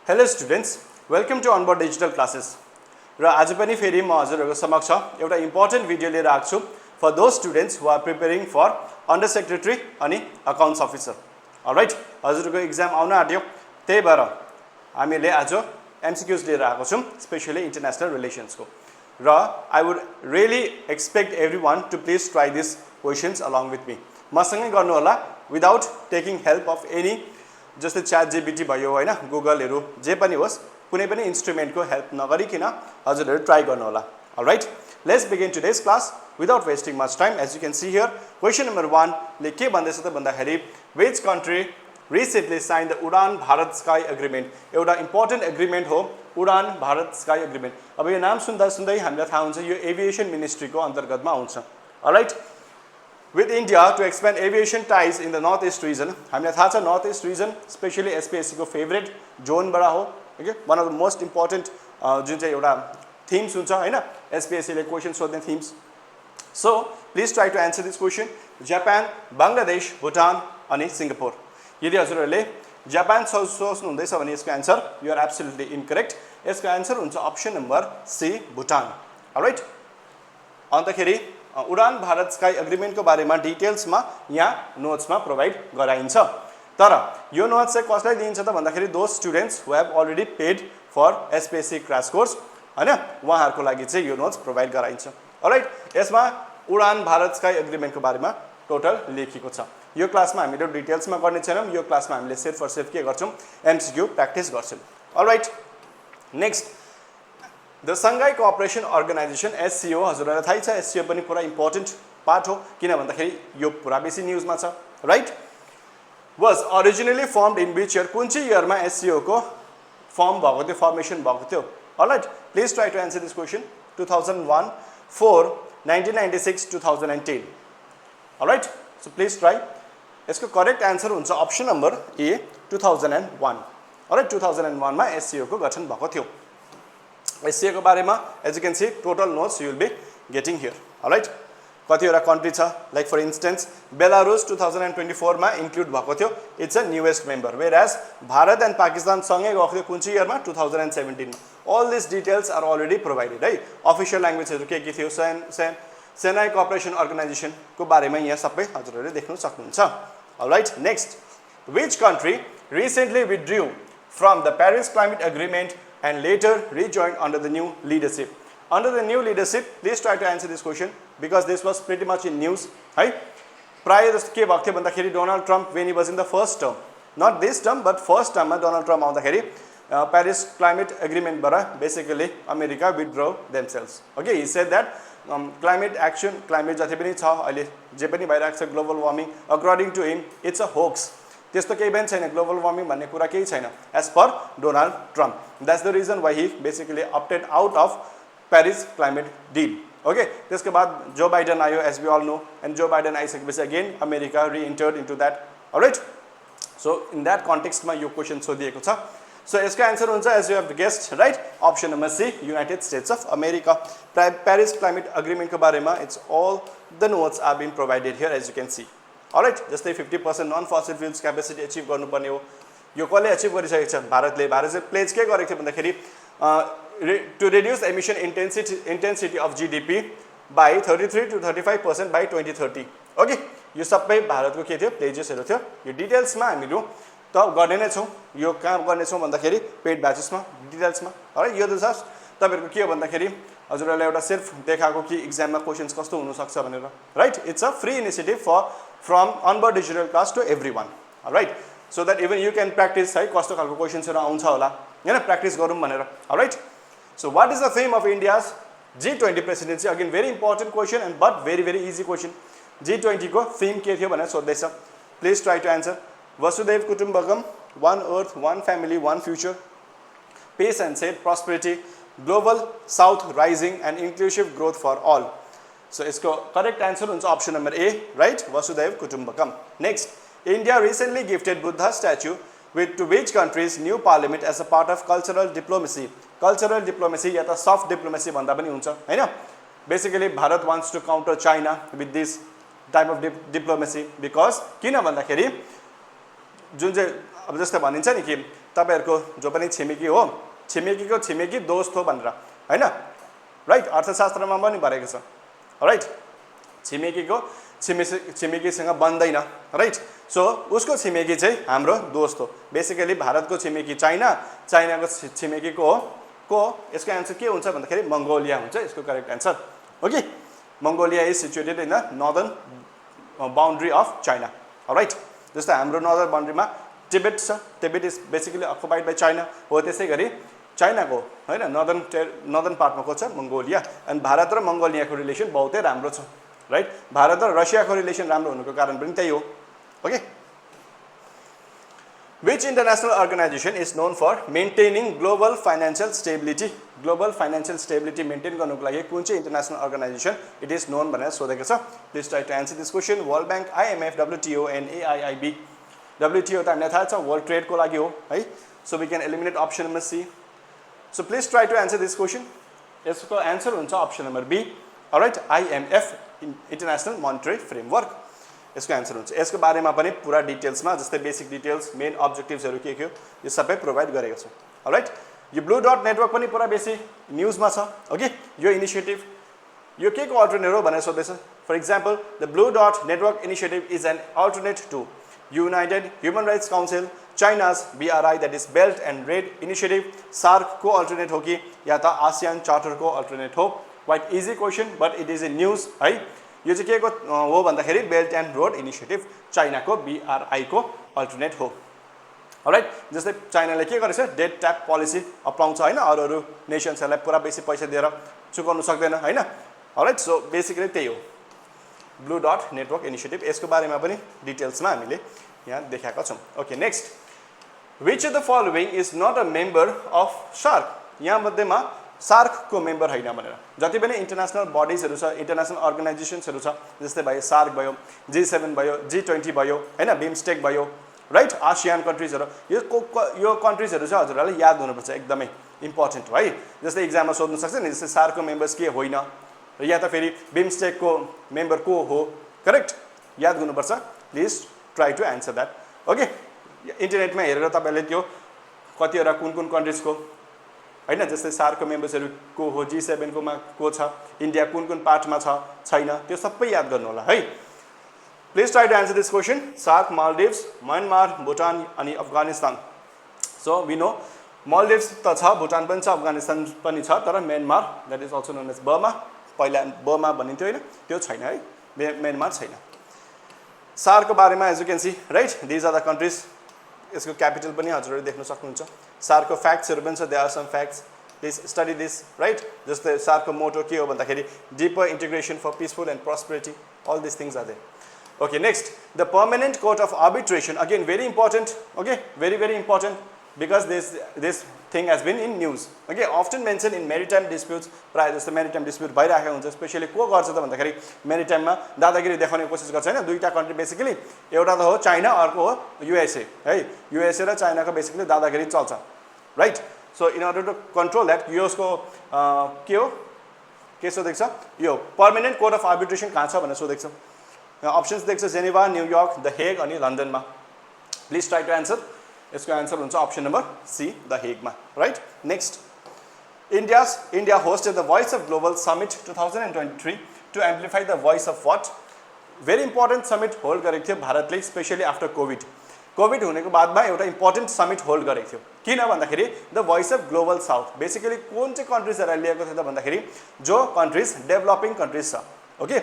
Hello students, welcome to Onboard Digital Classes. र आज पनि फेरि म हजुरहरुको समक्ष एउटा इम्पोर्टेन्ट भिडियो लिएर आएको छु for those students who are preparing for under secretary अनि accounts officer. Alright, हजुरहरुको एक्जाम आउन आट्यो, त्यही भएर हामीले आज MCQs लिएर आएको छौं, especially international relations को. र I would really expect everyone to please try these questions along with me. मसँगै गर्नु होला without taking help of any जस्तै chat GPT भयो हैन, Google हरु जे पनि होस्, कुनै पनि इन्स्ट्रुमेन्ट को हेल्प नगरिकिन हजुरहरु ट्राई गर्नु होला. Alright, let's begin today's class without wasting much time. As you can see here, question number 1 ले के भन्दैछ त भन्दाखेरि which country recently signed the Udan Bharat Sky Agreement? एउटा इम्पोर्टेन्ट एग्रीमेन्ट हो उडान भारत स्काई एग्रीमेन्ट. अब यो नाम सुन्दा सुन्दै हामीलाई थाहा हुन्छ यो एभिएसन मिनिस्ट्री को अन्तर्गतमा आउँछ. Alright, with India to expand aviation ties in the northeast region. हामीलाई थाहा छ northeast region especially SPSC को फेभरेट जोन बडा हो. Okay, one of the most important जुन चाहिँ एउटा themes हुन्छ हैन, SPSC ले क्वेशन सोध्ने themes. So please try to answer this question. Japan, Bangladesh, Bhutan अनि Singapore. यदि हजुरहरुले जापान सोच्नु हुँदैछ भने यसको answer you are absolutely incorrect. यसको आन्सर हुन्छ option number C Bhutan. Alright, अन्तखेरि उडान भारत स्काई एग्रीमेन्ट को बारेमा डिटेल्स मा यहाँ नोट्स मा प्रोवाइड गराइन्छ. तर यो नोट्स चाहिँ कसलाई दिन्छ त भन्दाखेरि those students who have already paid for SPSC crash course हैन, उहाँहरुको लागि चाहिँ यो नोट्स प्रोवाइड गराइन्छ. अलराइट, यसमा उडान भारत स्काई एग्रीमेन्ट को बारेमा टोटल लेखिएको छ. यो क्लासमा हामीले डिटेल्स मा गर्ने छैनौं, यो क्लासमा हामीले सिर्फ और सिर्फ के गर्छौं, MCQ प्र्याक्टिस गर्छौं. Alright, next the Shanghai cooperation organisation SCO. हजुरहरुलाई थाहै छ SCO पनि पुरा इम्पोर्टेन्ट पार्ट हो, किन भन्दाखेरि यो पुरा बेसी न्यूजमा छ. Right, was originally formed in which year? कुन चाहिँ इयरमा SCO को फर्म भएको थियो, फर्मेसन भएको थियो? Alright, please try to answer this question. 2001, 4, 1996, 2010. Alright, so please try. यसको करेक्ट आन्सर हुन्छ अप्सन नम्बर ए 2001. अलराइट, 2001 मा SCO को गठन भएको थियो. SCO को बारेमा as you can see total notes you will be getting here. Alright, कतिवटा कन्ट्री छ, लाइक फर इन्स्टेन्स बेलारुस 2024 मा इन्क्लुड भएको थियो. It's a newest member, whereas Bharat and Pakistan सँगै गएको थियो कुन चाहिँ इयरमा 2017 मा. All this details are already provided है. अफिशियल ल्याङ्ग्वेजहरु के थियो, सेनाई कोअपरेसन अर्गनाइजेसन को बारेमा यहाँ सबै हजुरहरुले देख्न सक्नुहुन्छ. All right, next which country recently withdrew from the Paris Climate Agreement and later rejoined under the new leadership? Under the new leadership, please try to answer this question because this was pretty much in news. है, प्राय जस्तो के भएको थियो भन्दाखेरि Donald Trump when he was in the first term, not this term but first term मा Donald Trump आउँदाखेरि Paris Climate Agreement बाट basically America withdraw themselves. Okay, he said that climate action, climate जति पनि छ अहिले जे पनि भइरहेको छ global warming, according to him it's a hoax. त्यस्तो केही पनि छैन, ग्लोबल वार्मिङ भन्ने कुरा केही छैन as per Donald Trump. That's the reason why he basically opted out of Paris climate deal. Okay, त्यसको बाद जो बाइडेन आयो as we all know, and Joe Biden आइसकेपछि again America re-entered into that. Alright, so in that context मा यो question सोधिएको छ. So यसको answer हुन्छ as you have guessed right, option number C, United States of America. Paris climate agreement को बारेमा it's all the notes are being provided here as you can see. Alright, जस्तै 50% non फसिल fuels capacity achieve गर्नुपर्ने हो. यो कसले achieve गरिसकेको छ? भारतले. भारतले प्लेज के गरेको थियो भन्दाखेरि to reduce emission intensity of GDP by 33 to 35% by 2030. Okay, यो सबै भारतको के थियो, प्लेजेसहरु थियो. यो डिटेल्समा हामीहरु त गर्ने नै छौं. यो काम गर्ने छौं भन्दाखेरि पेड ब्याचेसमा डिटेल्समा. अलराइट, यो त तपाईहरुको के हो भन्दाखेरि हजुरहरुलाई एउटा सिर्फ देखाएको कि एक्जाममा क्वेशन्स कस्तो हुन सक्छ भनेर. Right, it's a free initiative from onboard digital class to everyone. Alright, so that even you can practice है कस्तो खालको क्वेशन्सहरु आउँछ होला हैन, प्र्याक्टिस गरौँ भनेर. Alright, so what is the theme of India's G20 presidency? Again very important question and but very easy question. G20 को theme के थियो भनेर सोध्दैछ. Please try to answer. Vasudhaiv Kutumbakam, one earth, one family, one future, peace and safe prosperity, global south rising and inclusive growth for all. So इसको correct answer हुन्छ option number A, right? Vasudhaiv Kutumbakam. Next, India recently gifted Buddha statue to which country's new parliament as a part of cultural diplomacy. Cultural diplomacy या त soft diplomacy भन्दा पनि हुन्छ हैन. Basically Bharat wants to counter China with this type of diplomacy because किन भन्दाखेरि जुन चाहिँ अब जस्तै भनिन्छ नि कि तपाईहरुको जो पनि छिमेकी हो छिमेकीको छिमेकी दोस्त हो भनेर हैन राइट अर्थशास्त्रमा पनि भनेको छ राइट छिमेकीको छिमेकीसँग बन्दैन राइट सो उसको छिमेकी चाहिँ हाम्रो दोस्त हो बेसिकली भारतको छिमेकी चाइना चाइनाको छिमेकीको हो यसको आन्सर के हुन्छ भन्दाखेरि मंगोलिया हुन्छ यसको correct answer okay Mongolia is situated in the northern boundary of China right जस्तै हाम्रो नर्दर्न बाउन्ड्रीमा टिबेट छ Tibet is basically occupied by China हो त्यसैगरी चाइनाको हैन नर्दर्न पार्टमा को छ मंगोलिया एन्ड भारत र मंगोलियाको रिलेसन बहुतै राम्रो छ राइट भारत र रसियाको रिलेसन राम्रो हुनुको कारण पनि त्यही हो okay Which international organization is known for maintaining global financial stability? Global financial stability maintain गर्नुको लागि कुन चाहिँ international organization it is known भनेर सोधेको छ. Please try to answer this question. World Bank, IMF, WTO and AIIB. WTO त हामीलाई थाहा छ World Trade को लागि हो है. So we can eliminate option number C. So please try to answer this question. यसको आन्सर हुन्छ option number B. Alright, IMF International Monetary Framework. यसको आन्सर हुन्छ यसको बारेमा पनि पुरा डिटेल्समा जस्तै बेसिक डिटेल्स मेन अब्जेक्टिभ्सहरु के हो यो सबै प्रोवाइड गरेको छु अलराइट यो ब्लू डट नेटवर्क पनि पुरा बेसी न्यूजमा छ ओके यो इनिशिएटिभ यो के को अल्टरनेट हो भनेर सोध्दैछ for example the blue dot network initiative is an alternate to united human rights council China's BRI that is belt and road initiative SAARC को अल्टरनेट हो कि या त आसियान चार्टर को अल्टरनेट हो quite easy question but it is a news है यो चाहिँ के को हो भन्दाखेरि बेल्ट एन्ड रोड इनिशिएटिभ चाइनाको BRI को अल्टरनेट हो अलराइट जस्तै चाइनाले के गरेछ डेट ट्याप पोलिसी अपनाउँछ हैन अरु नेशन्सहरुलाई पुरा बेसी पैसा दिएर चुकाउन सक्दैन हैन अलराइट सो बेसिकली त्यही हो ब्लू डट नेटवर्क इनिशिएटिभ यसको बारेमा पनि डिटेल्समा हामीले यहाँ देखाएका छौं okay next which of the following is not a member of SAARC यहाँ मध्येमा सार्क को मेम्बर हैन भनेर जति पनि इन्टरनेशनल बडीजहरु छ इन्टरनेशनल अर्गनाइजेसन्सहरु छ जस्तै भयो सार्क भयो G7 भयो G20 भयो हैन बिमस्टेक भयो राइट आसियान कन्ट्रीजहरु यो कन्ट्रीजहरु चाहिँ हजुरहरुलाई याद हुनुपर्छ एकदमै इम्पोर्टेन्ट है जस्तै एक्जाममा सोध्न सक्छ नि जस्तै सार्क को मेम्बर्स के होइन या त फेरि बिमस्टेक को मेम्बर को हो करेक्ट याद गर्नुपर्छ please try to answer that okay इन्टरनेटमा हेरेर तपाईले त्यो कतिवटा कुन कन्ट्रीजको हैन जस्तै सार्क को मेम्बर्सहरु को हो G7 को छ इन्डिया कुन पार्टमा छ छैन त्यो सबै याद गर्नु होला है please try to answer this question SAARC Maldives Myanmar Bhutan अनि Afghanistan so we know Maldives त छ भुटान पनि छ अफगानिस्तान पनि छ तर Myanmar that is also known as Burma पहिला बर्मा भनिन्थ्यो हैन त्यो छैन है म्यानमार छैन सार्क को बारेमा as you can see right these are the countries यसको क्यापिटल पनि हजुरहरु देख्न सक्नुहुन्छ सार्क को फ्याक्ट्सहरु पनि छ there are some facts please study this right जस्तै सार्क को मोटो के हो भन्दाखेरि deeper integration for peaceful and prosperity all this things are there okay next the permanent court of arbitration again very important okay very important because this thing has been in news okay often mentioned in maritime disputes प्राय जस्तो maritime dispute भइराखेको हुन्छ specially को गर्छ त भन्दाखेरि maritime मा दादागिरी देखाउने कोसिस गर्छ हैन दुईटा कन्ट्री बेसिकली एउटा त हो चाइना अर्को हो USA है USA र चाइनाको बेसिकली दादागिरी चल्छ right so in order to control that युएसको के सोधेको छ यो पर्मानेन्ट कोर्ट अफ आर्बिट्रेसन कहाँ छ भनेर सोधेको छ अप्सन्स देख्छ जेनेभा न्यूयर्क द हेग अनि लन्डनमा प्लिज ट्राई टु आन्सर यसको आन्सर हुन्छ अप्सन नम्बर सी द हेगमा right next India hosted the Voice of Global Summit 2023 to amplify the voice of what very important summit hold गरेको थियो भारतले specially after covid हुनेको बादमा एउटा important summit hold गरेको थियो किन भन्दाखेरि the voice of global south basically कुन चाहिँ कन्ट्रीजहरुलाई लिएको थियो त भन्दाखेरि जो कन्ट्रीज डेभलपिङ कन्ट्रीज छ ओके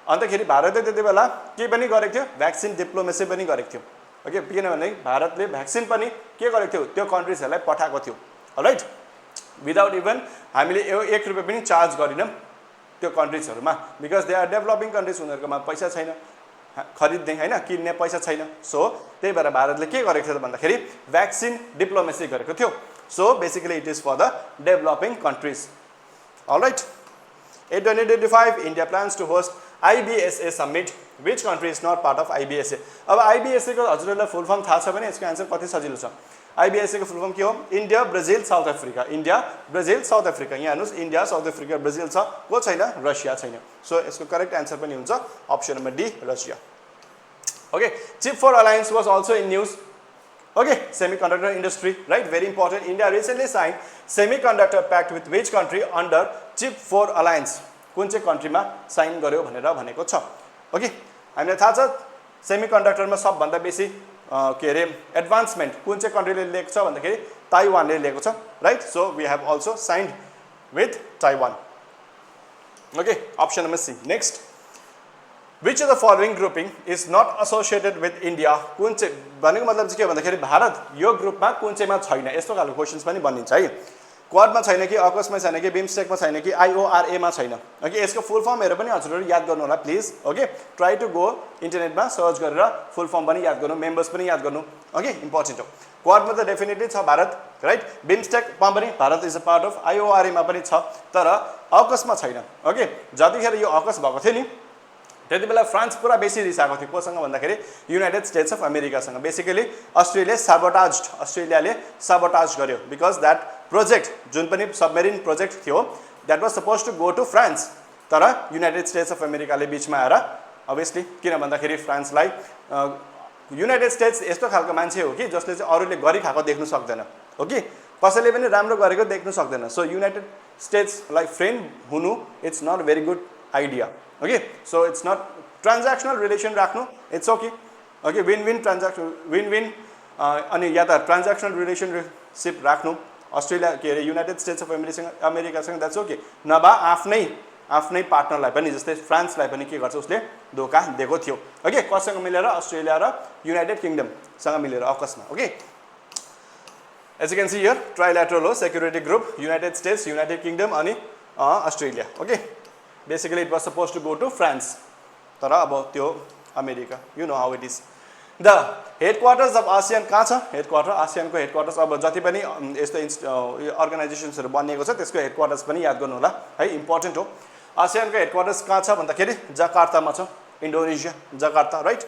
अन्तखेरि भारतले त्यतिबेला के पनि गरेको थियो भ्याक्सिन डिप्लोमेसी पनि गरेको थियो ओके किनभने भारतले भ्याक्सिन पनि के गरेको थियो त्यो कन्ट्रीजहरुलाई पठाएको थियो अलराइट विदाउट इभन हामीले 1 रुपैयाँ पनि चार्ज गरिनम त्यो कन्ट्रीजहरुमा because they are developing countries उनीहरुकोमा पैसा छैन खरिद्ने हैन किन्ने पैसा छैन सो त्यही भएर भारतले के गरेको थियो भन्दाखेरि भ्याक्सिन डिप्लोमेसी गरेको थियो so basically it is for the developing countries alright In 2025, India plans to host IBSA summit. Which country is not part of IBSA? अब IBSA को हजुरहरुलाई फुल फर्म थाहा छ भने यसको आन्सर कति सजिलो छ IBSA को फुल फर्म के हो India Brazil south Africa India Brazil south Africa यहाँ हेर्नुस् इन्डिया साउथ अफ्रिका ब्राजिल छ को छैन रसिया छैन सो यसको करेक्ट आन्सर पनि हुन्छ option number D Russia okay chip for alliance was also in news Okay, semiconductor industry, right? Very important. India recently signed semiconductor pact with which country under Chip 4 Alliance? कुन चाहिँ कन्ट्रीमा sign गर्यो भनेर भनेको छ. Okay, हामीलाई थाहा छ सेमिकन्डक्टरमा सबभन्दा बेसी के अरे एडभान्समेन्ट कुन चाहिँ कन्ट्रीले लिएको छ भन्दाखेरि ताइवानले लिएको छ, right? So we have also signed with Taiwan. Okay, option number C. Next, which of the following grouping is not associated with India? कुन चाहिँ भनेको मतलब चाहिँ के भन्दाखेरि भारत यो ग्रुपमा कुन चाहिँमा छैन, यस्तो खालको क्वेशन्स पनि बनिन्छ है. क्वाडमा छैन कि, अकसमा छैन कि, बिमस्टेकमा छैन कि, IORA मा छैन. ओके, यसको फुल फर्महरु पनि हजुरहरु याद गर्नु होला please. Okay, try to go इन्टरनेटमा सर्च गरेर फुल फर्म पनि याद गर्नु, मेम्बर्स पनि याद गर्नु. ओके, इम्पोर्टेन्ट हो. क्वाडमा त डेफिनेटली छ भारत, राइट? बिमस्टेकमा पनि Bharat is a part of, IORA मा पनि छ, तर अकसमा छैन. ओके, जतिखेर यो अकस भएको थियो नि त्यति बेला फ्रान्स पुरा बेसी रिसाएको थियो कोसँग भन्दाखेरि युनाइटेड स्टेट्स अफ अमेरिकासँग. बेसिकली अस्ट्रेलियाले साबोटाज गर्यो बिकज दैट प्रोजेक्ट जुन पनि सबमेरिन प्रोजेक्ट थियो that was suppose to go to France, तर युनाइटेड स्टेट्स अफ अमेरिकाले बीचमा आएर अभियसली किन भन्दाखेरि फ्रान्सलाई युनाइटेड स्टेट्स यस्तो खालको मान्छे हो कि जसले चाहिँ अरूले गरी खाएको देख्नु सक्दैन. ओके, कसैले पनि राम्रो गरेको देख्नु सक्दैन. सो युनाइटेड स्टेट्सलाई फ्रेन्ड हुनु it's not very good idea. Okay, so it's not transactional relation राख्नु, it's okay. Okay, win-win transaction, win-win अनि या त transactional relationship राख्नु अस्ट्रेलिया के अरे युनाइटेड स्टेट्स अफ अमेरिकासँग, द्याट्स ओके. नभए आफ्नै पार्टनरलाई पनि जस्तै फ्रान्सलाई पनि के गर्छ उसले धोका दिएको थियो. ओके, कसँग मिलेर? अस्ट्रेलिया र युनाइटेड किङडमसँग मिलेर अकस्मा. Okay, as you can see here, trilateral हो, security group, United States, United Kingdom अनि Australia. Okay, basically it was supposed to go to France, tara abo tyo America, you know how it is. The headquarters of ASEAN कहाँ छ? ASEAN को headquarters अब जति पनि यस्तो organisations हरु बनिएको छ त्यसको हेडक्वार्टर्स पनि याद गर्नु होला है, इम्पोर्टेन्ट हो. ASEAN को हेडक्वार्टर्स कहाँ छ भन्दाखेरि जकार्तामा छ, Indonesia, Jakarta, right?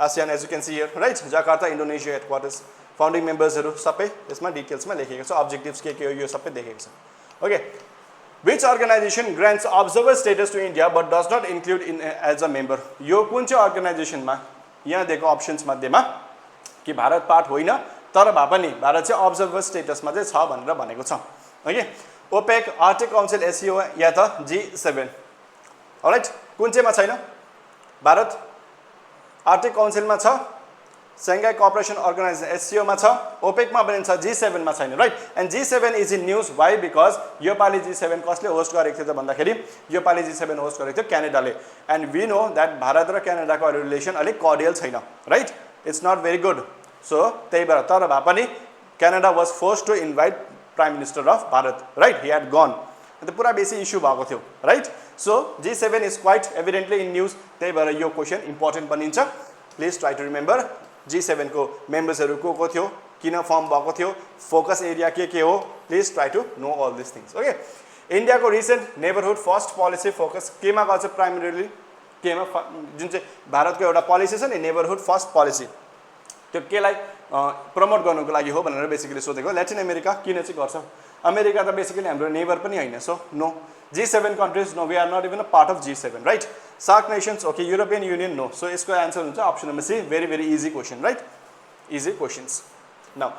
ASEAN as you can see here, right? Jakarta, Indonesia headquarters. Founding मेम्बर्सहरु सबै यसमा डिटेल्समा लेखेको छ, अब्जेक्टिभ्स के हो यो सबै देखेको छ. Okay, which organization grants observer status to India but does not include in as a member? यो कुन चाहिँ अर्गनाइजेसनमा यहाँ दिएको अप्सन्स मध्येमा कि भारत पार्ट होइन तर भए पनि भारत चाहिँ अब्जर्भर स्टेटसमा चाहिँ छ भनेर भनेको छ. Okay, OPEC, Arctic council, SCO या त G7. अलराइट, कुन चाहिँमा छैन? भारत आर्टिक काउन्सिलमा छ, Shanghai Cooperation Organization SCO मा छ, OPEC मा पनि छ, G7 मा छैन, right? And G7 is in news. Why? Because यो पाली G7 कसले होस्ट गरेको थियो त भन्दाखेरि यो पाली G7 होस्ट गरेको थियो क्यानाडाले. And we know that Bharat र क्यानाडाको रिलेसन अलिक कर्डियल छैन, right? It's not very good. So त्यही भएर तर भए पनि Canada was forced to invite prime minister of Bharat, right? He had gone. अन्त पुरा बेसी इस्यु भएको थियो, right? So G7 is quite evidently in news. त्यही भएर यो क्वेसन इम्पोर्टेन्ट बनिन्छ. Please try to remember G7 को मेम्बर्सहरु को थियो, किन फर्म भएको थियो, फोकस एरिया के हो. Please try to know all this things. Okay, India को recent neighbourhood first policy focus केमा गर्छ? प्राइमरीली केमा जुन चाहिँ भारतको एउटा पोलिसी छ नि नेबरहुड फर्स्ट पोलिसी, त्यो केलाई प्रमोट गर्नको लागि हो भनेर बेसिकली सोधेको. ल्याटिन अमेरिका किन चाहिँ गर्छ? अमेरिका त बेसिकली हाम्रो नेबर पनि हैन. So no. G7 countries, no, we are not even a part of G7, right? SAARC nations, okay. European Union, no. So इसको आंसर हुन्छ option number C. very easy question, right? Easy questions. Now,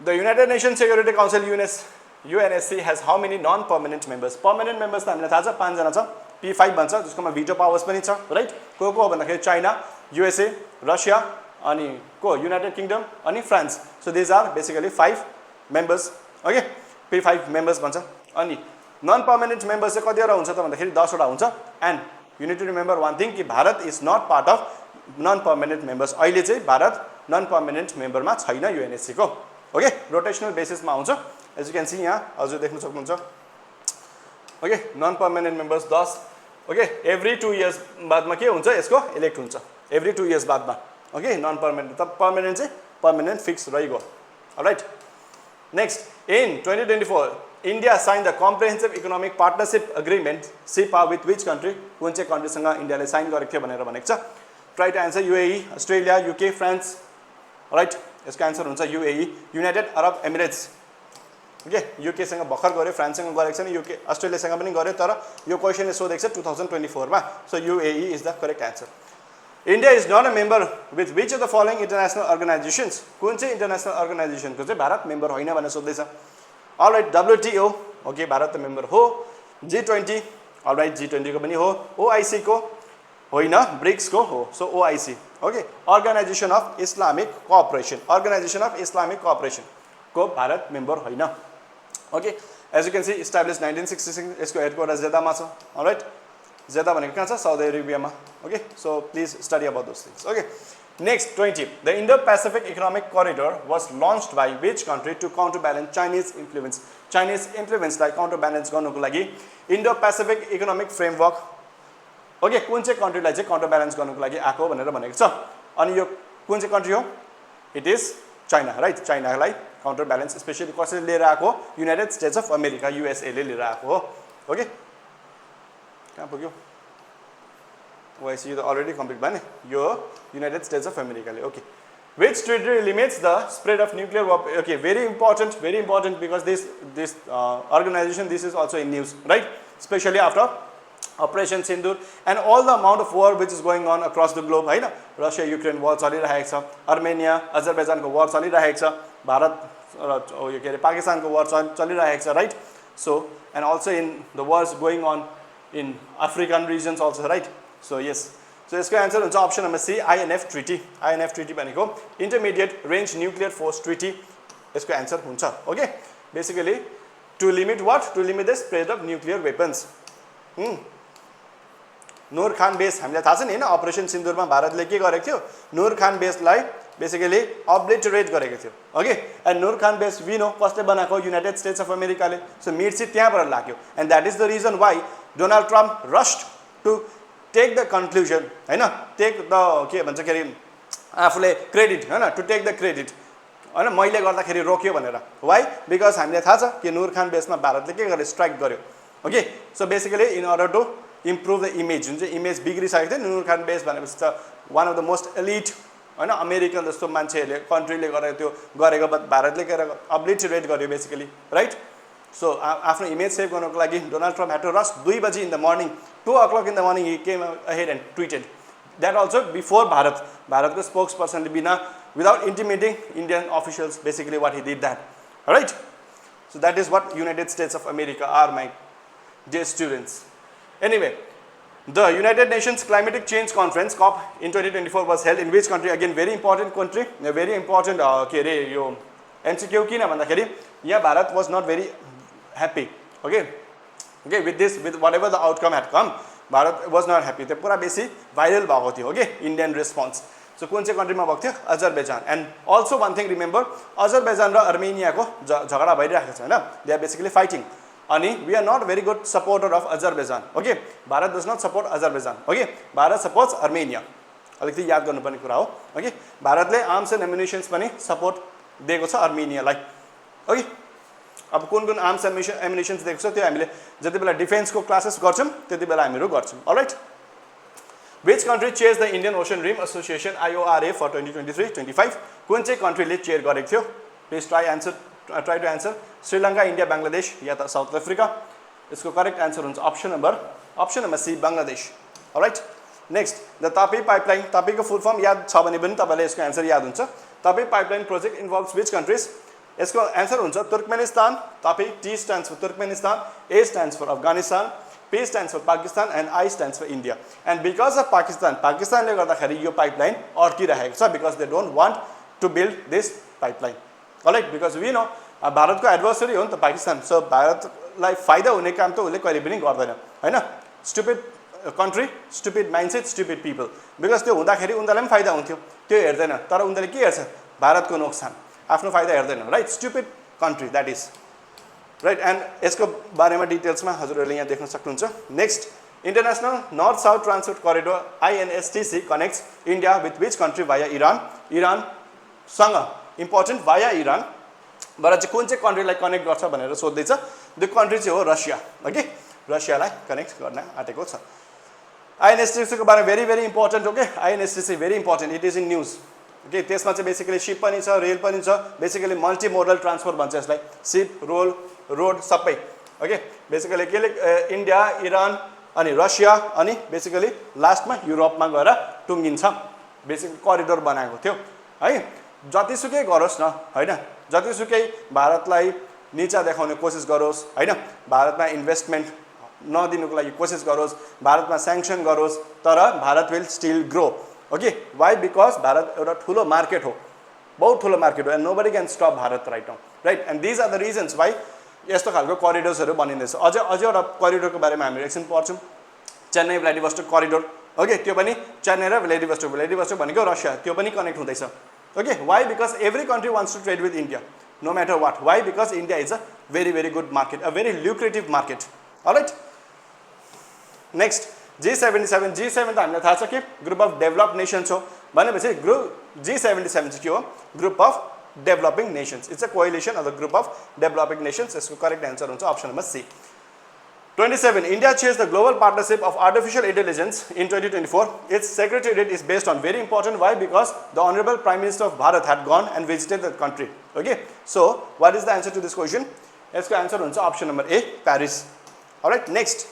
the United Nations Security Council UNSC has how many non-permanent members? Permanent members त हामीलाई थाहा छ 5 जना छ. P5 भन्छ जसकोमा भिटो पावर्स पनि छ, राइट? को भन्दाखेरि चाइना, USA, रसिया अनि को युनाइटेड किङडम अनि France. So this are basically 5 members. Okay, P5 members भन्छ. अनि नन पर्मानेन्ट मेम्बर्स चाहिँ कतिवटा हुन्छ त भन्दाखेरि 10 वटा हुन्छ. And you need to remember one thing कि Bharat is not part of non permanent members. अहिले चाहिँ भारत नन पर्मानेन्ट मेम्बरमा छैन UNSC को. ओके, रोटेसनल बेसिसमा आउँछ. एज यु क्यान सी यहाँ हजुर देख्न सक्नुहुन्छ. Okay, non permanent members 10. Okay, every 2 years बादमा के हुन्छ? यसको इलेक्ट हुन्छ एभ्री 2 इयर्स बादमा. ओके, नन पर्मानेन्ट त पर्मानेन्ट चाहिँ पर्मानेन्ट फिक्स रहिगयो. Alright, next in 2024 India signed the Comprehensive Economic Partnership Agreement (CEPA) with which country? कुन चाहिँ कन्ट्रीसँग इन्डियाले साइन गरेको थियो भनेर भनेको छ. Try to answer. UAE, Australia, UK, France. Right, यसको आन्सर हुन्छ UAE, United Arab Emirates. Okay, UK सँग भर्खर गर्यो, फ्रान्ससँग गरेको छैन, UK अस्ट्रेलियासँग पनि गर्यो, तर यो क्वेसनले सोधेको छ 2024 मा. So UAE is the correct answer. India is not a member with which of the following international organizations? कुन चाहिँ international organization को चाहिँ भारत member होइन भनेर सोध्दैछ. Alright, WTO, okay, भारत त member हो. G20, alright, G20 को पनि हो. OIC को होइन, BRICS को हो. So OIC, okay, Organization of Islamic Cooperation, Organization of Islamic Cooperation को भारत member होइन. Okay, as you can see, established 1966, यसको headquarters जेदामा छ. Alright, जेदा भनेको कहाँ छ? Saudi Arabia मा. Okay, so please study about those things. Okay, next 20. The Indo-Pacific Economic Corridor was launched by which country to counterbalance Chinese influence? Chinese influence लाई counterbalance गर्नको लागि Indo-Pacific Economic Framework. Okay, कुन चाहिँ country लाई चाहिँ counterbalance गर्नको लागि आको भनेर भनेको छ. अनि यो कुन चाहिँ country हो? It is China, right? China लाई counterbalance especially कसैले लिएर आको? United States of America, USA ले लिएर आको हो. Okay, कहाँ पुग्यो? OIC you already complete bane. Yo, United States of America. Okay. Which treaty limits the spread of nuclear weapons? Okay, very important because this organization, this is also in news, right? Especially after Operation Sindoor and all the amount of war which is going on across the globe, right? Russia, Ukraine war chaliरहेको छ, Armenia, Azerbaijan ko war chaliरहेको छ, Bharat, Pakistan ko war chaliरहेको छ, right? So, and also in the wars going on in African regions also, right? So yes, so यसको answer हुन्छ option number C, INF Treaty. INF Treaty भनेको Intermediate Range Nuclear Force Treaty. यसको answer हुन्छ. Okay, basically to limit what? To limit the spread of nuclear weapons. Noor Khan base हामीलाई थाहा छ नि हैन, Operation Sindoor मा भारतले के गरेको थियो? Noor Khan base लाई basically obliterate गरेको थियो. Okay, and Noor Khan base we know कसले बनाएको? United States of America ले. So मिर्ची त्यहाँबाट लाग्यो, and that is the reason why Donald Trump rushed to take the conclusion, हैन, take the के भन्छ के रे आफुले credit, हैन, to take the credit, हैन, मैले गर्दाखेरि रोक्यो भनेर. Why? Because हामीलाई थाहा छ कि नूर खान बेसमा भारतले के गरे? स्ट्राइक गर्यो. Okay, so basically in order to improve the image, जुन चाहिँ image बिग्रिसकेको थियो, नूर खान बेस भनेपछि त one of the most elite, हैन, अमेरिकन जस्तो मान्छेहरुले कन्ट्रीले गरेको थियो, गरेको भारतले के obliterate गर्यो basically, right? So after image save गर्नको लागि Donald Trump had to rush 2 बजे in the morning, 2 o'clock in the morning he came ahead and tweeted. That also before Bharat ko spokesperson bina, without intimidating Indian officials, basically what he did that. Alright? So that is what United States of America are, my dear students. Anyway, the United Nations Climatic Change Conference COP in 2024 was held in which country? Again very important country, a very important yo MCQ किन भन्दाखेरि यहाँ Bharat was not very happy. Okay, with this, with whatever the outcome had come, Bharat was not happy. त्यो पुरा बेसी viral भएको थियो. Okay, Indian response. So कुन चाहिँ country मा भएको थियो? Azerbaijan. And also one thing remember, Azerbaijan र Armenia को झगडा भइरहेको छ हैन. They are basically fighting. Ani we are not very good supporter of Azerbaijan. Okay, Bharat does not support Azerbaijan. Okay, Bharat supports Armenia. अलिकति याद गर्नुपर्ने कुरा हो. Okay, भारतले arms and ammunitions पनि support दिएको छ Armenia लाई. Okay, अब कुन arms and ammunitions दिएको छ त्यो हामीले जति बेला डिफेन्स को क्लासेस गर्छौं त्यति बेला हामीहरु गर्छौं. Alright, which country chairs the Indian Ocean Rim Association IORA for 2023-25? कुन चाहिँ कन्ट्रीले चेयर गरेको थियो? Please try to answer. Sri Lanka, India, Bangladesh या त South Africa. यसको करेक्ट आन्सर हुन्छ option number C, Bangladesh. Alright, next, the Tapi pipeline. Tapi को full form याद छ भने पनि तपाईलाई यसको आन्सर याद हुन्छ. Tapi pipeline project involves which countries? यसको आन्सर हुन्छ Turkmenistan. Tapi, T stands for Turkmenistan, A stands for Afghanistan, P stands for Pakistan, and I stands for India. And because of Pakistan ले गर्दाखेरि यो pipeline अड्किरहेको छ because they don't want to build this pipeline. Alright, because we know भारतको adversary हो नि त Pakistan. So भारतलाई फाइदा हुने काम त उले कहिले पनि गर्दैन, हैन? Stupid country, stupid mindset, stupid people. Because त्यो हुँदाखेरि उनीहरुलाई पनि फाइदा हुन्थ्यो. त्यो हेर्दैन. तर उनीहरुले के हेर्छ? भारतको नोक्सान. आफ्नो फाइदा हेर्दैन, right? Stupid country that is. Right, and यसको बारेमा डिटेल्समा हजुरहरुले यहाँ देख्न सक्नुहुन्छ. Next, International North South Transport Corridor INSTC connects India with which country via Iran? Iran सँग important via Iran. बाट चाहिँ कुन चाहिँ कन्ट्रीलाई कनेक्ट गर्छ भनेर सोध्दै छ. त्यो कन्ट्री चाहिँ हो रसिया. ओके, रसियालाई कनेक्ट गर्न आटेको छ. INSTC को बारेमा very important. Okay, INSTC very important. It is in news. Okay, त्यसमा चाहिँ बेसिकली शिप पनि छ, रेल पनि छ, बेसिकली मल्टी मोडल ट्रान्सपोर्ट भन्छ यसलाई. शिप, रोड सबै. ओके, बेसिकली केले इन्डिया, इरान अनि रसिया अनि बेसिकली लास्टमा युरोपमा गएर टुङ्गिन्छ बेसिकली करिडोर बनाएको थियो है जतिसुकै गरोस् न हैन जतिसुकै भारतलाई नीचा देखाउने कोसिस गरोस् हैन भारतमा इन्भेस्टमेन्ट नदिनुको लागि कोसिस गरोस् भारतमा स्याङ्सन गरोस् तर Bharat will still grow okay why because Bharat एउटा ठुलो मार्केट हो बहुत ठुलो मार्केट हो and nobody can stop Bharat right now right and these are the reasons why यस्तो खालको करिडोर्सहरू बनिँदैछ अझै एउटा करिडोरको बारेमा हामी एकछिन पढ्छौँ चेन्नई भ्लादिभोस्टक करिडोर ओके त्यो पनि चेन्नई र भ्लादिभोस्टक भनेको रसिया त्यो पनि कनेक्ट हुँदैछ okay why because every country wants to trade with India no matter what why because India is a very good market a very lucrative market alright next G77 त हामीलाई थाहा छ कि ग्रुप अफ डेभलप्ड नेसन्स हो भनेपछि group G77 चाहिँ के हो group of developing nations it's a coalition of the group of developing nations यसको करेक्ट एन्सर हुन्छ option number C 27 India chairs the global partnership of artificial intelligence in 2024 its secretariat is based on very important why because the honorable prime minister of Bharat had gone and visited the country okay so what is the answer to this question यसको answer हुन्छ option number A Paris all right next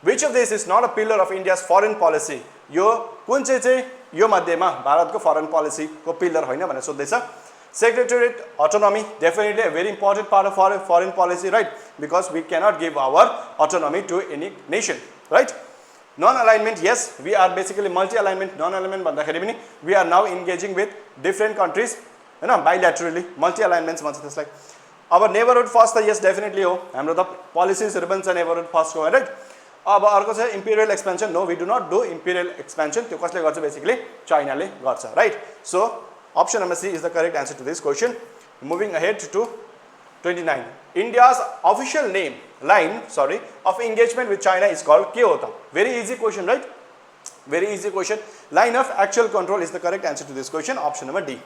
Which of this is not a pillar of India's foreign policy? यो कुन चाहिँ यो मध्येमा भारतको foreign पोलिसीको pillar होइन भनेर सोध्दैछ secretariat autonomy definitely a very important part of foreign policy right because we cannot give our autonomy to any nation right non alignment yes we are basically multi alignment non alignment भन्दाखेरि पनि we are now engaging with different countries होइन bilaterally multi अलाइनमेन्ट्स भन्छ त्यसलाई अब neighbourhood first त यस definitely हो हाम्रो त पोलिसिजहरू पनि छ नेबरहुड फर्स्टको राइट अब अर्को चाहिँ imperial expansion no we do not do imperial expansion त्यो कसले गर्छ बेसिकली चाइनाले गर्छ right so option number C is the correct answer to this question moving ahead to 29 India's official line of engagement with China is called के हो त very easy question right very easy question line of actual control is the correct answer to this question option number D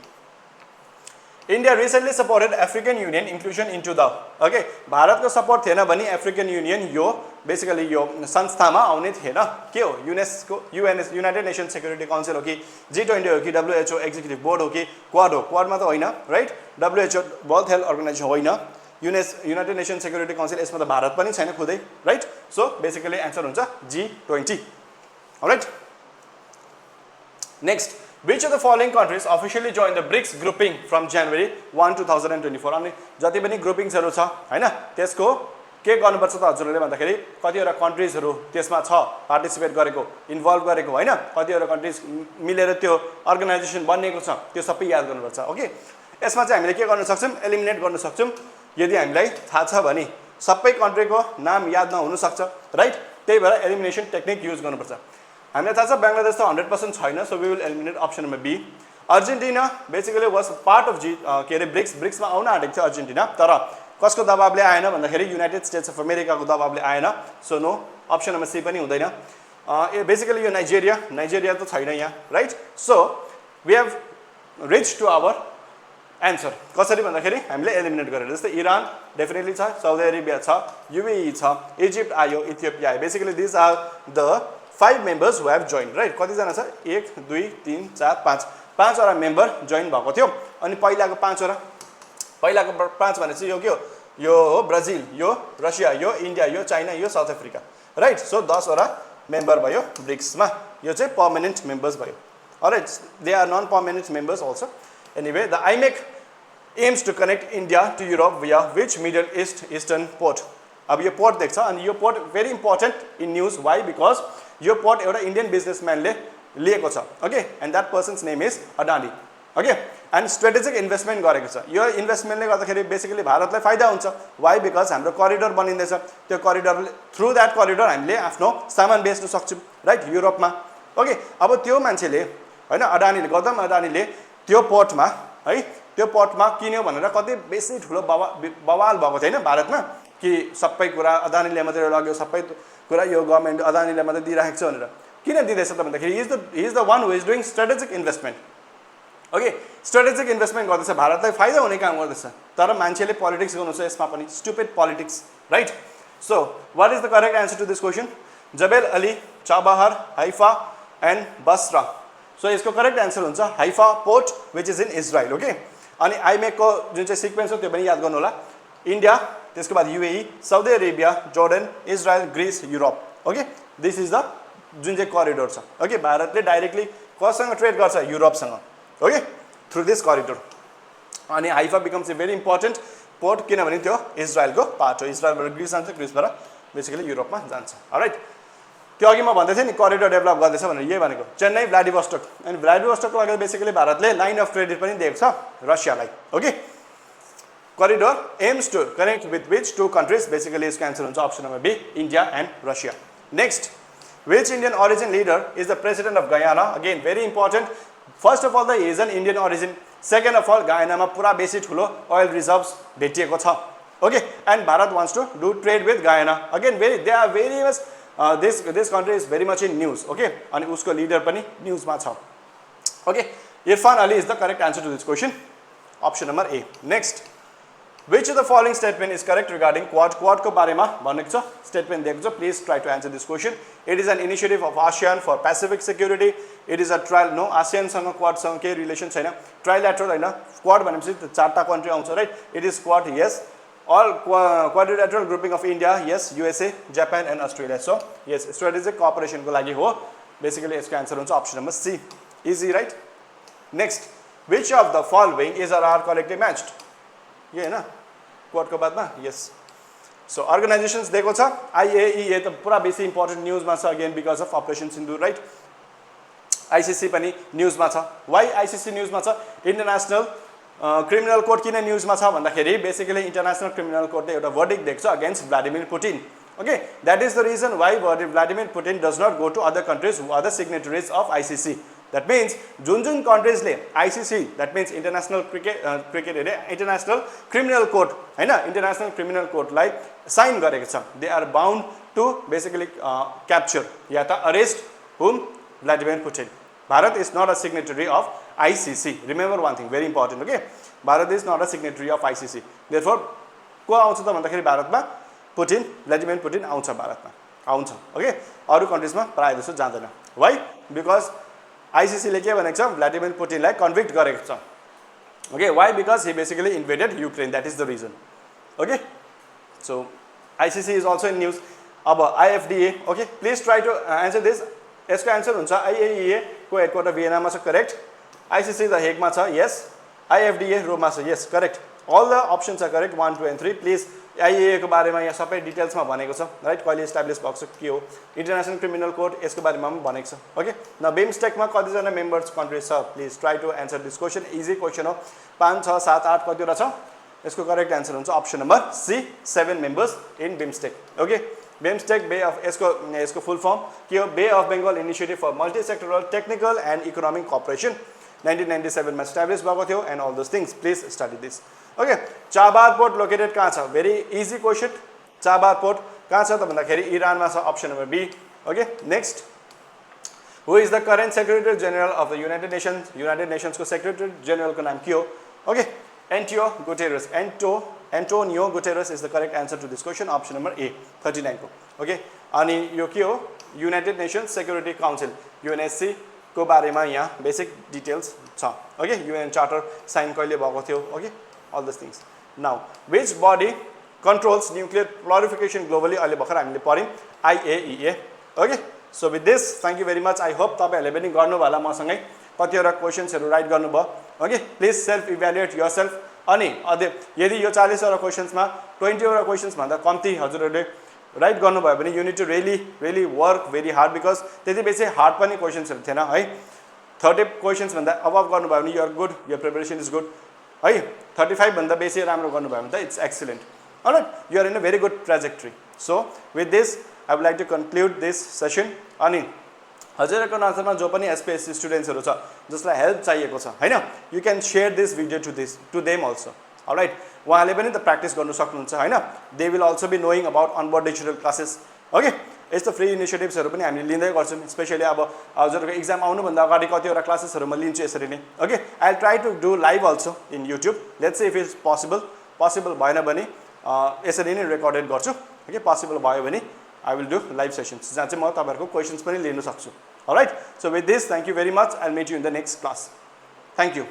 India recently supported African Union inclusion into the okay भारतको support थिएन भने African union यो basically यो संस्थामा आउने थिएन के हो UNESCO United Nation Security council हो कि G20 हो कि WHO एक्जिक्युटिभ बोर्ड हो कि क्वाड हो क्वाडमा त होइन right WHO World Health Organisation होइन युनाइटेड नेसन सेक्युरिटी काउन्सिल यसमा त भारत पनि छैन खुदै राइट सो बेसिकली एन्सर हुन्छ G20 all right next Which of the following countries officially joined the BRICS grouping from January 1, 2024? अनि जति पनि ग्रुपिङ्सहरू छ हैन त्यसको के गर्नुपर्छ त हजुरहरूले भन्दाखेरि कतिवटा कन्ट्रिजहरू त्यसमा छ पार्टिसिपेट गरेको इन्भल्भ गरेको हैन कतिवटा कन्ट्रिज मिलेर त्यो अर्गनाइजेसन बनेको छ त्यो सबै याद गर्नुपर्छ ओके यसमा चाहिँ हामीले के गर्न सक्छौँ एलिमिनेट गर्न सक्छौँ यदि हामीलाई थाहा छ भने सबै कन्ट्रीको नाम याद नहुन सक्छ राइट त्यही भएर एलिमिनेसन टेक्निक युज गर्नुपर्छ हामीलाई थाहा छ बङ्गलादेश त 100% छैन so we will eliminate option number B Argentina basically was part of के अरे ब्रिक्समा आउन आँटेको थियो अर्जेन्टिना तर कसको दबावले आएन भन्दाखेरि युनाइटेड स्टेट्स अफ अमेरिकाको दबावले आएन so no option number C पनि हुँदैन बेसिकली यो नाइजेरिया त छैन यहाँ right so we have reach to our answer कसरी भन्दाखेरि हामीले एलिमिनेट गरेर जस्तै इरान डेफिनेटली छ साउदी अरेबिया छ युएई छ इजिप्ट आयो इथियोपिया आयो basically these are the 5 members who have joined right कतिजना छ 1 2 3 4 5 पाँचवटा मेम्बर जोइन भएको थियो अनि पहिलाको पाँच भने चाहिँ यो के हो यो हो ब्राजिल यो रसिया यो इन्डिया यो चाइना यो साउथ अफ्रिका राइट सो 10 वटा मेम्बर भयो ब्रिक्समा यो चाहिँ पर्मानेन्ट मेम्बर्स भयो alright they are non permanent members also anyway the IMEC aims to connect India to Europe via which middle eastern port अब यो पोर्ट देख्छ अनि यो port very important in news why because यो port एउटा Indian बिजनेसम्यानले लिएको छ okay and that person's name is Adani okay and strategic investment गरेको छ यो इन्भेस्टमेन्टले गर्दाखेरि बेसिकली भारतलाई फाइदा हुन्छ वाइ बिकज हाम्रो करिडोर बनिँदैछ त्यो करिडोर थ्रु द्याट करिडोर हामीले आफ्नो सामान बेच्न सक्छौँ राइट युरोपमा ओके अब त्यो मान्छेले होइन अडानीले गौतम अडानीले त्यो पोर्टमा है त्यो पोर्टमा किन्यो भनेर कति बेसी ठुलो बवाल भएको थियो होइन भारतमा कि सबै कुरा अदानीले मात्रै लग्यो सबै कुरा यो गभर्नमेन्ट अदानीले मात्रै दिइराखेको छ भनेर किन दिँदैछ त भन्दाखेरि he is the one who is doing strategic investment okay strategic investment गर्दैछ भारतलाई फाइदा हुने काम गर्दैछ तर मान्छेले पोलिटिक्स गर्नु छ यसमा पनि stupid politics right so what is the correct answer to this question Jebel Ali Chabahar Haifa and Basra so यसको करेक्ट एन्सर हुन्छ Haifa port which is in Israel okay अनि आइमेकको जुन चाहिँ सिक्वेन्स हो त्यो पनि याद गर्नु होला इन्डिया त्यसको बाद UAE Saudi Arabia Jordan Israel Greece Europe okay this is the जुन चाहिँ करिडोर छ ओके भारतले डाइरेक्टली कसँग ट्रेड गर्छ युरोपसँग ओके थ्रु दिस करिडोर अनि Haifa becomes a very important port किनभने त्यो इजरायलको पार्ट हो इजरायलबाट ग्रिस जान्छ ग्रिसबाट बेसिकली युरोपमा जान्छ अलराइट त्यो अघि म भन्दै थिएँ नि करिडोर डेभलप गर्दैछ भनेर यही भनेको चेन्नई भ्लाडिभोस्टोक अनि भ्लाडिभोस्टोकको लागि बेसिकली भारतले लाइन अफ क्रेडिट पनि दिएको छ रसियालाई okay corridor aims to connect with which two countries basically यसको एन्सर हुन्छ option number B India and Russia next Which Indian origin leader is the president of Guyana? Again, very important. First of all, he is an Indian origin. Second of all, Guyana ma pura basic thulo oil reserves भेटिएको छ. Okay, and Bharat wants to do trade with Guyana. Again, they are very much. This country is very much in news. Okay, and usko leader pani news ma छ. Okay, Irfan Ali is the correct answer to this question. Option number A. Next. Which of the following statement is correct regarding Quad? Quad को बारेमा भनेको छ statement दिएको छ please try to answer this question. It is an initiative of ASEAN for Pacific security. It is a trial no ASEAN सँग Quad सँग के relation छैन trilateral हैन Quad भनेपछि चारटा कन्ट्री आउँछ right it is Quad yes all quadrilateral grouping of India yes USA Japan and Australia so yes strategic cooperation को लागि हो basically यसको आन्सर हुन्छ option number C easy right next which of the following is or are correctly matched ये हैन quad को बादमा yes so अर्गनाइजेशन्स दिएको छ IAEA त पुरा बेसी इम्पोर्टेन्ट न्यूजमा छ अगेन बिकज अफ अपरेसन सिन्दुर राइट ICC पनि न्यूजमा छ व्हाई ICC न्यूजमा छ इन्टरनेशनल क्रिमिनल कोर्ट किन न्यूजमा छ भन्दाखेरि बेसिकली इन्टरनेशनल क्रिमिनल कोर्टले एउटा वर्डिक्ट दिएको छ against Vladimir Putin okay that is the reason why Vladimir Putin does not go to other countries who are the signatories of ICC that means जुन countries ले ICC that means international cricket international criminal court हैन international criminal court लाई sign गरेको छ they are bound to basically capture या त arrest whom Vladimir Putin Bharat is not a signatory of ICC remember one thing very important okay Bharat is not a signatory of ICC therefore को आउँछ त भन्दाखेरि भारतमा Putin Vladimir Putin आउँछ भारतमा आउँछ okay अरु कन्ट्रीजमा प्राय जसो जाँदैन व्हाई बिकज ICC ले के भनेको छ Vladimir Putin लाई कन्भिक्ट गरेको छ okay why because he basically invaded Ukraine that is the reason okay so ICC is also in news अब IFDA okay please try to answer this यसको answer हुन्छ IAEA को हेडक्वार्टर भियनामा छ correct ICC the हेगमा छ yes IFDA रोममा छ yes correct all the options are correct 1 2 and 3 please IAEA को बारेमा यहाँ सबै डिटेल्समा भनेको छ राइट कहिले एस्टाब्लिश भएको छ के हो इन्टरनेशनल क्रिमिनल कोर्ट यसको बारेमा पनि भनेको छ ओके न बिमस्टेकमा कति जना मेम्बर्स कन्ट्रीज छ please try to answer this question easy question हो 5 6 7 8 कतिवटा छ यसको करेक्ट आन्सर हुन्छ option number C 7 members in BIMSTEC okay BIMSTEC bay of यसको फुल फर्म के हो bay of Bengal initiative for multi sectoral technical and economic cooperation 1997 मा establish भएको थियो and all those things please study this okay Chabahar port located कहाँ छ very easy question Chabahar port कहाँ छ त भन्दाखेरि इरानमा छ option number B okay next who is the current secretary general of the united nations को सेक्रेटरी जनरल को नाम के हो okay Antonio Guterres is the correct answer to this question option number A 39 को ओके अनि यो के हो united nations security council UNSC को बारेमा यहाँ बेसिक डिटेल्स छ ओके UN चार्टर साइन कहिले भएको थियो okay all these things now which body controls nuclear proliferation globally अहिले भर्खर हामीले पढ्यौं IAEA okay so with this thank you very much I hope तपाईहरुले पनि गर्नु होला मसँगै कतिवटा क्वेशन्सहरु राइट गर्नुभयो okay please self evaluate yourself अनि यदि यो 40 वटा क्वेशन्समा 20 वटा क्वेशन्स भन्दा कम्ती हजुरहरुले राइट गर्नुभयो भने you need to really work very hard because त्यति बेसी हार्ड पनि क्वेशन्सहरु थिएन है 30 क्वेशन्स भन्दा अबभ गर्नुभयो भने you are good your preparation is good है 35 भन्दा बेसी राम्रो गर्नुभयो भने त it's excellent alright you are in a very good trajectory so with this I would like to conclude this session अनि हजुरहरुको नजरमा जो पनि SPSC स्टुडेन्ट्सहरु छ जसलाई हेल्प चाहिएको छ हैन you can share this video to them also alright उहाँले पनि त प्र्याक्टिस गर्न सक्नुहुन्छ हैन they will also be knowing about onboard digital classes okay यस्तो फ्री इनिसिएटिभ्सहरु पनि हामीले लिँदै गर्छौं स्पेशली अब हजुरहरुको एक्जाम आउनु भन्दा अगाडि कतिवटा क्लासेसहरु म लिन्छु यसरी नै okay I will try to do live also in YouTube let's see if it's possible भएन भने यसरी नै रेकर्डेड गर्छु ओके पोसिबल भयो भने I will do live sessions जहाँ चाहिँ म तपाईहरुको क्वेशन्स पनि लिन सक्छु alright so with this thank you very much I will meet you in the next class thank you